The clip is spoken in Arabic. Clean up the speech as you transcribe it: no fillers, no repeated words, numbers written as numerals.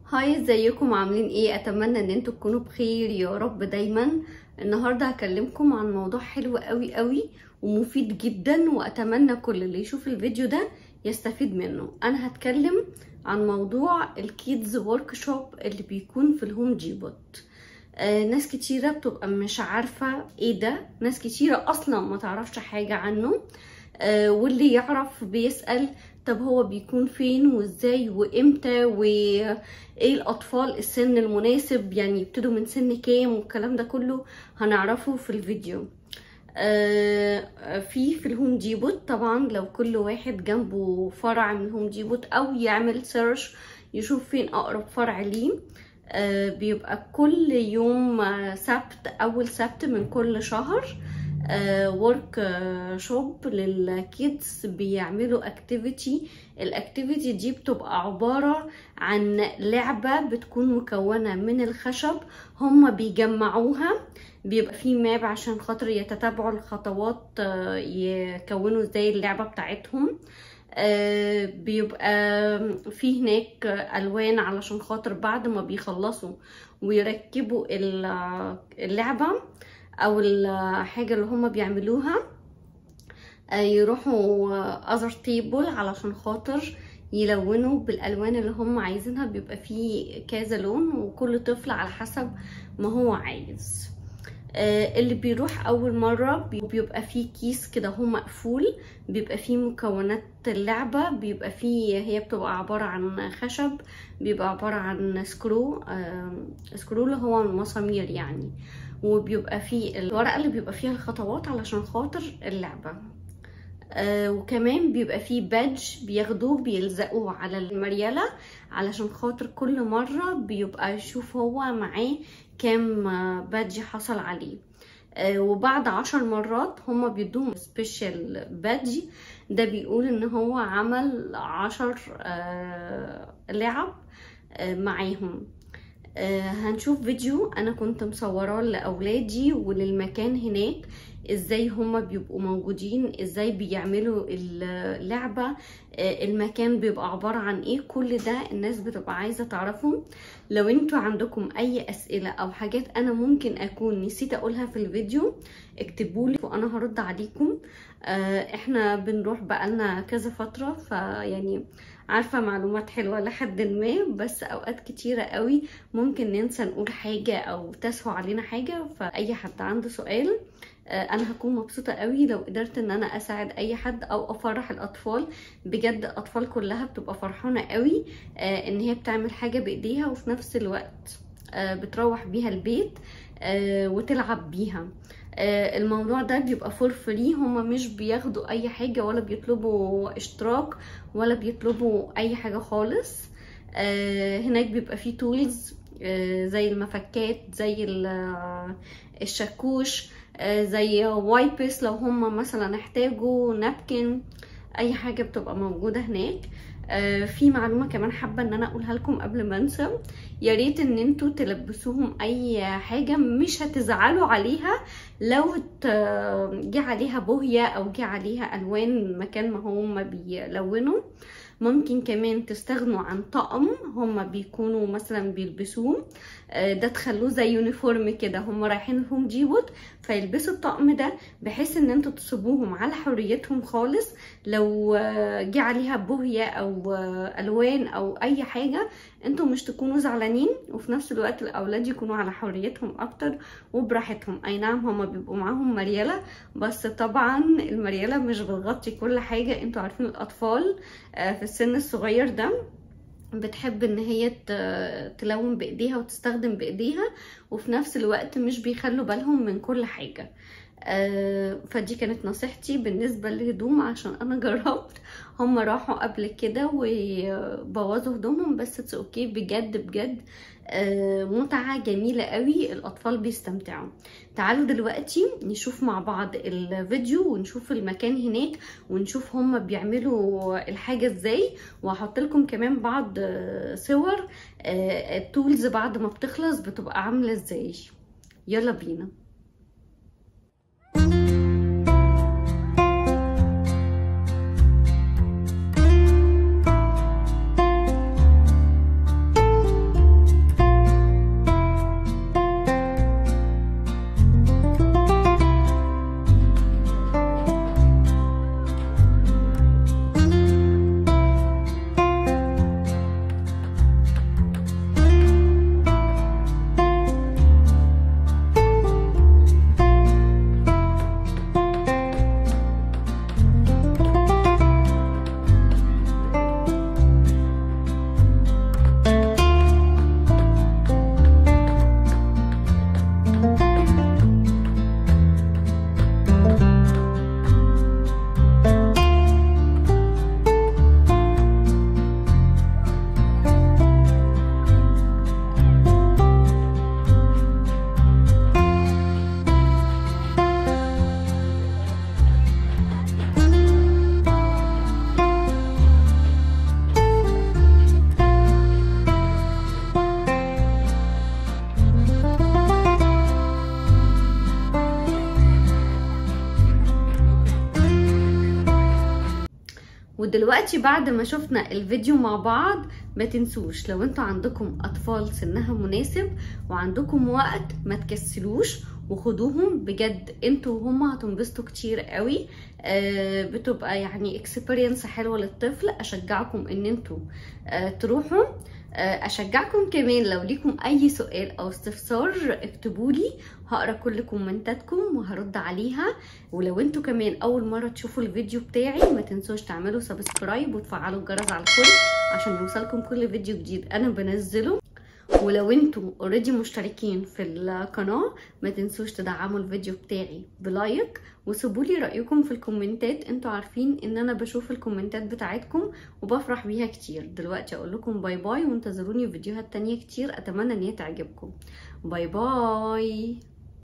هاي، ازيكم؟ عاملين ايه؟ اتمنى ان انتوا تكونوا بخير يا رب دايما. النهارده هكلمكم عن موضوع حلو قوي قوي ومفيد جدا، واتمنى كل اللي يشوف الفيديو ده يستفيد منه. انا هتكلم عن موضوع الكيدز وركشوب اللي بيكون في الهوم ديبوت. ناس كتيرة بتبقى مش عارفة ايه ده، ناس كتيرة اصلا ما تعرفش حاجة عنه. واللي يعرف بيسأل طب هو بيكون فين وازاي وامتى وايه الاطفال السن المناسب، يعني يبتدوا من سن كام والكلام ده كله هنعرفه في الفيديو. في الهوم ديبوت طبعا لو كل واحد جنبه فرع من الهوم ديبوت او يعمل سيرش يشوف فين اقرب فرع ليه. بيبقى كل يوم سبت، اول سبت من كل شهر ورك شوب للكيدز، بيعملوا اكتيفيتي. الاكتيفيتي دي بتبقى عبارة عن لعبة بتكون مكونة من الخشب، هم بيجمعوها، بيبقى في ماب عشان خاطر يتتابعوا الخطوات يكونوا ازاي اللعبة بتاعتهم. بيبقى في هناك الوان علشان خاطر بعد ما بيخلصوا ويركبوا اللعبة او الحاجة اللي هما بيعملوها يروحوا اذر تيبل علشان خاطر يلونوا بالالوان اللي هم عايزينها. بيبقى فيه كذا لون وكل طفل على حسب ما هو عايز. اللي بيروح اول مرة بيبقى فيه كيس كده هو مقفول، بيبقى فيه مكونات اللعبة، بيبقى فيه، هي بتبقى عبارة عن خشب، بيبقى عبارة عن سكرو اللي هو المسامير يعني، وبيبقى فيه الورقة اللي بيبقى فيها الخطوات علشان خاطر اللعبة. وكمان بيبقى فيه بادج بياخدوه بيلزقوه على المريالة علشان خاطر كل مرة بيبقى يشوف هو معاه كام بادج حصل عليه. وبعد 10 مرات هما بيدوهم سبيشال بادج، ده بيقول ان هو عمل 10 لعب معاهم. هنشوف فيديو انا كنت مصوراه لاولادي وللمكان هناك، ازاي هما بيبقوا موجودين، ازاي بيعملوا اللعبة، المكان بيبقى عبارة عن ايه، كل ده الناس بتبقى عايزة تعرفه. لو انتوا عندكم اي اسئلة او حاجات انا ممكن اكون نسيت اقولها في الفيديو اكتبولي وانا هرد عليكم. احنا بنروح بقالنا كذا فترة، فيعني عارفة معلومات حلوة لحد ما، بس اوقات كتيرة قوي ممكن ننسى نقول حاجة او تسهو علينا حاجة. فاي حد عنده سؤال انا هكون مبسوطة قوي لو قدرت ان انا اساعد اي حد او افرح الاطفال. بجد الاطفال كلها بتبقى فرحانة قوي ان هي بتعمل حاجة بايديها وفي نفس الوقت بتروح بيها البيت وتلعب بيها. الموضوع ده بيبقى فور فري، هما مش بياخدوا اي حاجة ولا بيطلبوا اشتراك ولا بيطلبوا اي حاجة خالص. هناك بيبقى فيه تولز زي المفكات، زي الشاكوش، زي وايبس لو هم مثلا احتاجوا نابكن، اي حاجة بتبقى موجودة هناك. في معلومة كمان حابة ان انا اقولها لكم قبل ما انسى، يا ريت ان انتوا تلبسوهم اي حاجة مش هتزعلوا عليها لو جه عليها بوهية او جه عليها الوان مكان ما هم بيلونوا. ممكن كمان تستغنوا عن طقم هما بيكونوا مثلا بيلبسوه، ده تخلوه زي يونيفورم كده، هما رايحين الهوم ديبوت فيلبسوا الطقم ده بحيث ان انتوا تسيبوهم على حريتهم خالص. لو جه عليها بوهية او الوان او اي حاجة انتوا مش تكونوا زعلانين، وفي نفس الوقت الاولاد يكونوا على حريتهم اكتر وبراحتهم. اي نعم هما بيبقوا معاهم مريالة، بس طبعا المريالة مش بتغطي كل حاجة. انتوا عارفين الاطفال في السن الصغير ده بتحب ان هي تلون بايديها وتستخدم بايديها، وفي نفس الوقت مش بيخلوا بالهم من كل حاجة. فدي كانت نصيحتي بالنسبة للهدوم، عشان انا جربت هم راحوا قبل كده وبوظوا هدومهم، بس اتس اوكي. بجد بجد متعة جميلة قوي، الاطفال بيستمتعوا. تعالوا دلوقتي نشوف مع بعض الفيديو ونشوف المكان هناك ونشوف هم بيعملوا الحاجة ازاي، وهحط لكم كمان بعض صور التولز بعد ما بتخلص بتبقى عاملة ازاي. يلا بينا. ودلوقتي بعد ما شفنا الفيديو مع بعض، ما تنسوش لو انتوا عندكم اطفال سنها مناسب وعندكم وقت ما تكسلوش وخدوهم بجد، انتوا وهما هتنبسطوا كتير قوي. بتبقى يعني اكسبيرينس حلوه للطفل. اشجعكم ان انتوا تروحوا. اشجعكم كمان لو ليكم اي سؤال او استفسار اكتبولي، هقرا كل كومنتاتكم وهرد عليها. ولو انتوا كمان اول مره تشوفوا الفيديو بتاعي، ما تنسوش تعملوا سبسكرايب وتفعلوا الجرس على الكل عشان يوصلكم كل فيديو جديد انا بنزله. ولو انتوا اوريدي مشتركين في القناه، ما تنسوش تدعموا الفيديو بتاعي بلايك وسيبولي رايكم في الكومنتات. انتوا عارفين ان انا بشوف الكومنتات بتاعتكم وبفرح بيها كتير. دلوقتي اقول لكم باي باي، وانتظروني في فيديوهات تانية كتير اتمنى ان هي تعجبكم. باي باي.